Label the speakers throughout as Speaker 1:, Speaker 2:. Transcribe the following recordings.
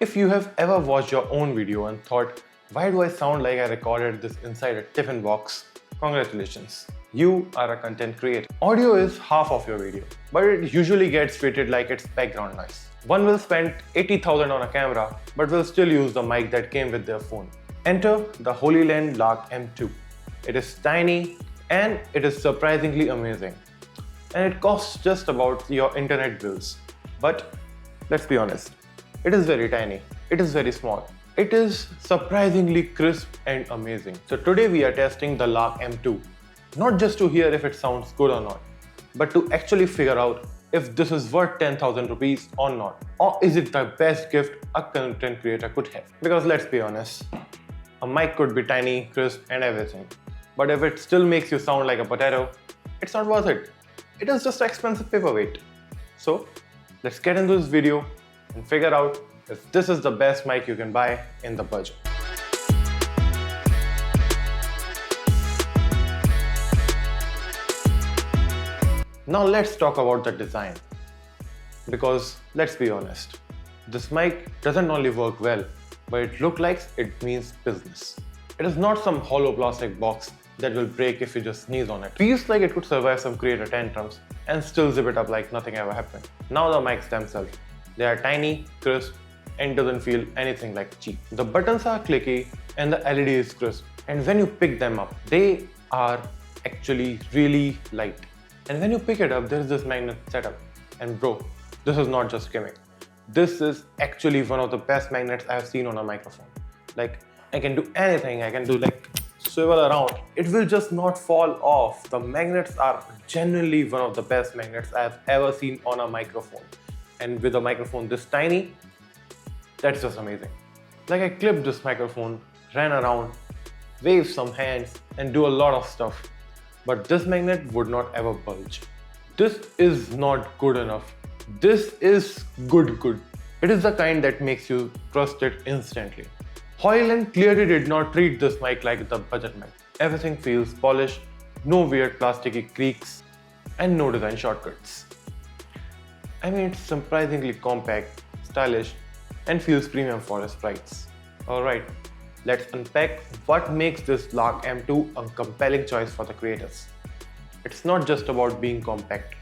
Speaker 1: If you have ever watched your own video and thought, why do I sound like I recorded this inside a tiffin box? Congratulations, you are a content creator. Audio is half of your video, but it usually gets treated like it's background noise. One will spend 80,000 on a camera, but will still use the mic that came with their phone. Enter the Hollyland Lark M2. It is tiny and it is surprisingly amazing. And it costs just about your internet bills. But let's be honest, it is very tiny, it is very small. It is surprisingly crisp and amazing. So today we are testing the Lark M2, not just to hear if it sounds good or not, but to actually figure out if this is worth 10,000 rupees or not, or is it the best gift a content creator could have. Because let's be honest, a mic could be tiny, crisp and everything, but if it still makes you sound like a potato, it's not worth it. It is just an expensive paperweight. So let's get into this video and figure out if this is the best mic you can buy in the budget. Now let's talk about the design. Because let's be honest, this mic doesn't only work well, but it looks like it means business. It is not some hollow plastic box that will break if you just sneeze on it. Feels like it could survive some creator tantrums and still zip it up like nothing ever happened. Now the mics themselves. They are tiny, crisp, and doesn't feel anything like cheap. The buttons are clicky and the LED is crisp. And when you pick them up, they are actually really light. And when you pick it up, there is this magnet setup. And bro, this is not just gimmick. This is actually one of the best magnets I have seen on a microphone. Like, I can do anything. I can do like swivel around. It will just not fall off. The magnets are genuinely one of the best magnets I have ever seen on a microphone. And with a microphone this tiny, that's just amazing. Like, I clipped this microphone, ran around, waved some hands and do a lot of stuff. But this magnet would not ever bulge. This is not good enough. This is good. It is the kind that makes you trust it instantly. Hollyland clearly did not treat this mic like the budget mic. Everything feels polished, no weird plasticky creaks, and no design shortcuts. I mean, it's surprisingly compact, stylish, and feels premium for its price. Alright, let's unpack what makes this Lark M2 a compelling choice for the creators. It's not just about being compact,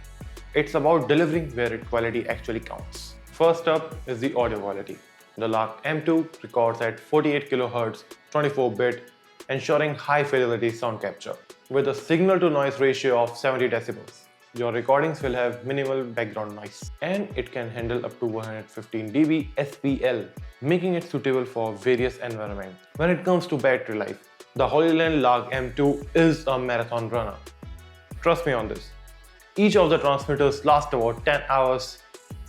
Speaker 1: it's about delivering where its quality actually counts. First up is the audio quality. The Lark M2 records at 48 kHz, 24-bit, ensuring high fidelity sound capture. With a signal to noise ratio of 70 decibels, your recordings will have minimal background noise. And it can handle up to 115 dB SPL, making it suitable for various environments. When it comes to battery life, the Hollyland Lark M2 is a marathon runner. Trust me on this. Each of the transmitters lasts about 10 hours,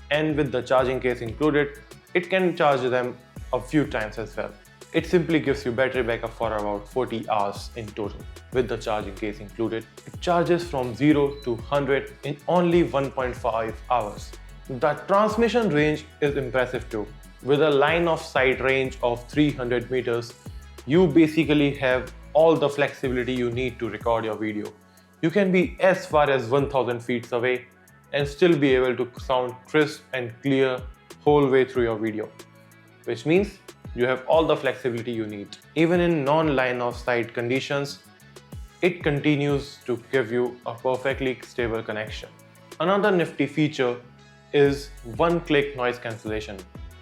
Speaker 1: and with the charging case included, it can charge them a few times as well. It simply gives you battery backup for about 40 hours in total. With the charging case included, it charges from 0 to 100 in only 1.5 hours. The transmission range is impressive too. With a line of sight range of 300 meters, you basically have all the flexibility you need to record your video. You can be as far as 1000 feet away and still be able to sound crisp and clear whole way through your video, which means you have all the flexibility you need. Even in non-line of sight conditions, it continues to give you a perfectly stable connection. Another nifty feature is one-click noise cancellation.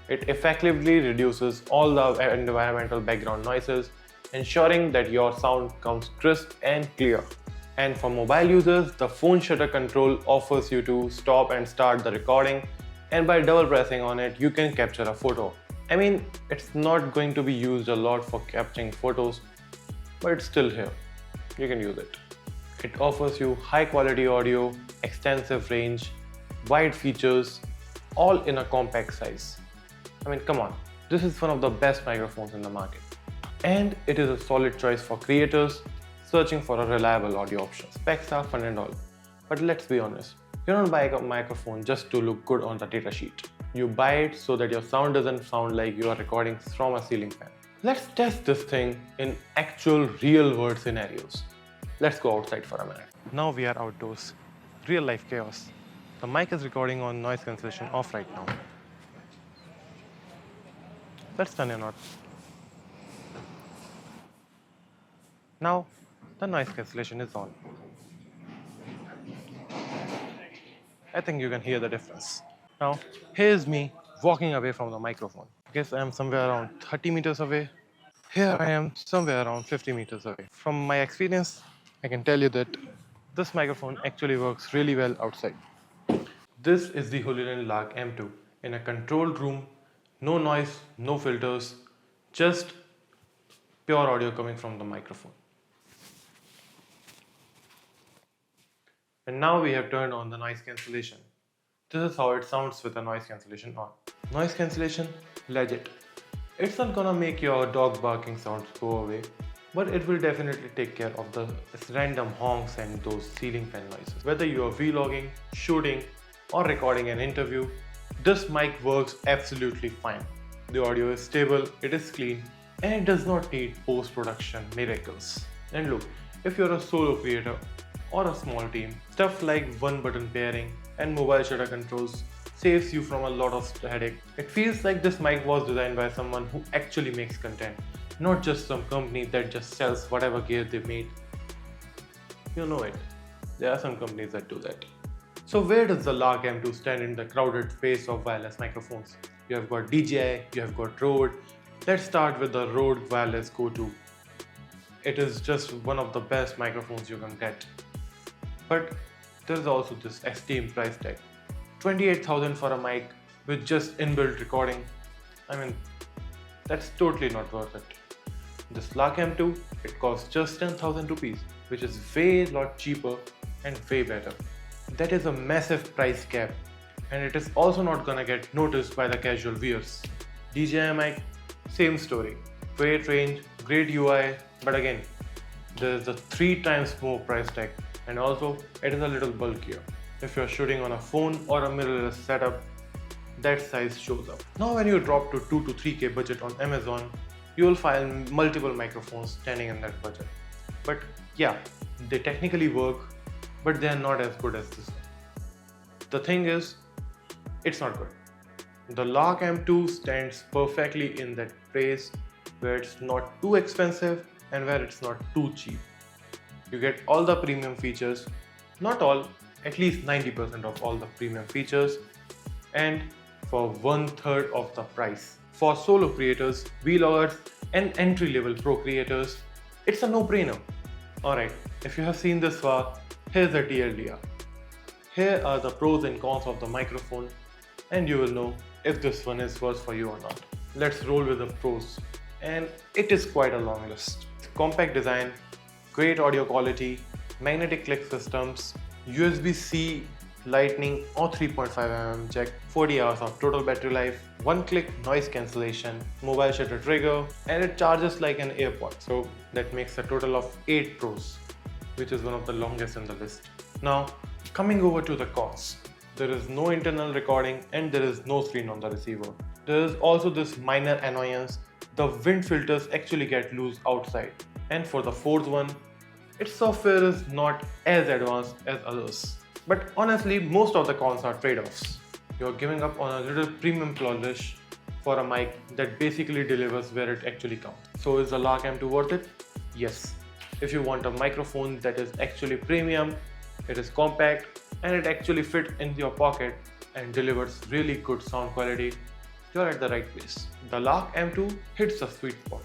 Speaker 1: It effectively reduces all the environmental background noises, ensuring that your sound comes crisp and clear. And for mobile users, the phone shutter control offers you to stop and start the recording, and by double pressing on it, you can capture a photo. I mean, it's not going to be used a lot for capturing photos, but it's still here. You can use it. It offers you high quality audio, extensive range, wide features, all in a compact size. I mean, come on, this is one of the best microphones in the market. And it is a solid choice for creators searching for a reliable audio option. Specs are fun and all, but let's be honest, you don't buy a microphone just to look good on the datasheet. You buy it so that your sound doesn't sound like you are recording from a ceiling fan. Let's test this thing in actual real world scenarios. Let's go outside for a minute. Now we are outdoors. Real life chaos. The mic is recording on noise cancellation off right now. Let's turn it on. Now the noise cancellation is on. I think you can hear the difference. Now here's me walking away from the microphone. I guess I am somewhere around 30 meters away. Here I am somewhere around 50 meters away. From my experience, I can tell you that this microphone actually works really well outside. This is the Hollyland Lark M2 in a controlled room, no noise, no filters, just pure audio coming from the microphone. And now we have turned on the noise cancellation. This is how it sounds with the noise cancellation on. Noise cancellation, legit. It's not gonna make your dog barking sounds go away, but it will definitely take care of the random honks and those ceiling fan noises. Whether you are vlogging, shooting, or recording an interview, this mic works absolutely fine. The audio is stable, it is clean, and it does not need post-production miracles. And look, if you're a solo creator or a small team, stuff like one button pairing and mobile shutter controls saves you from a lot of headache. It feels like this mic was designed by someone who actually makes content, not just some company that just sells whatever gear they made. You know it. There are some companies that do that. So where does the Lark M2 stand in the crowded space of wireless microphones? You have got DJI, you have got Rode. Let's start with the Rode Wireless Go 2. It is just one of the best microphones you can get. But there is also this extreme price tag. 28,000 for a mic with just inbuilt recording. I mean, that's totally not worth it. This Lark M2, it costs just 10,000 rupees, which is way lot cheaper and way better. That is a massive price gap, and it is also not gonna get noticed by the casual viewers. DJI mic, same story. Great range, great UI, but again, there is a 3 times more price tag, and also it is a little bulkier. If you're shooting on a phone or a mirrorless setup, that size shows up. Now when you drop to 2 to 3K budget on Amazon, you will find multiple microphones standing in that budget. But yeah, they technically work, but they are not as good as this one. The thing is, it's not good. The Lark M2 stands perfectly in that place where it's not too expensive and where it's not too cheap. You get all the premium features, not all, at least 90% of all the premium features, and for 1/3 of the price. For solo creators, vloggers, and entry-level pro creators, it's a no-brainer. Alright, if you have seen this far, here's the TLDR. Here are the pros and cons of the microphone, and you will know if this one is worth for you or not. Let's roll with the pros, and it is quite a long list. Compact design, great audio quality, magnetic click systems, USB-C, Lightning or 3.5mm jack, 40 hours of total battery life, one-click noise cancellation, mobile shutter trigger, and it charges like an AirPod. So that makes a total of 8 pros, which is one of the longest in the list. Now, coming over to the cons. There is no internal recording and there is no screen on the receiver. There is also this minor annoyance, the wind filters actually get loose outside. And for the fourth one, its software is not as advanced as others. But honestly, most of the cons are trade-offs. You're giving up on a little premium polish for a mic that basically delivers where it actually counts. So is the Lark M2 worth it? Yes. If you want a microphone that is actually premium, it is compact, and it actually fits in your pocket and delivers really good sound quality, you're at the right place. The Lark M2 hits the sweet spot.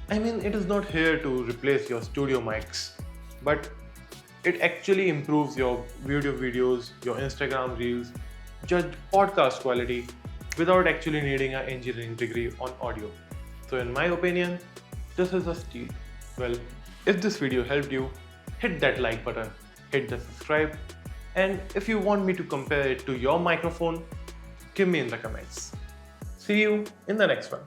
Speaker 1: I mean, it is not here to replace your studio mics, but it actually improves your videos, your Instagram reels, your podcast quality without actually needing an engineering degree on audio. So in my opinion, this is a steal. Well, if this video helped you, hit that like button, hit the subscribe, and if you want me to compare it to your microphone, give me in the comments. See you in the next one.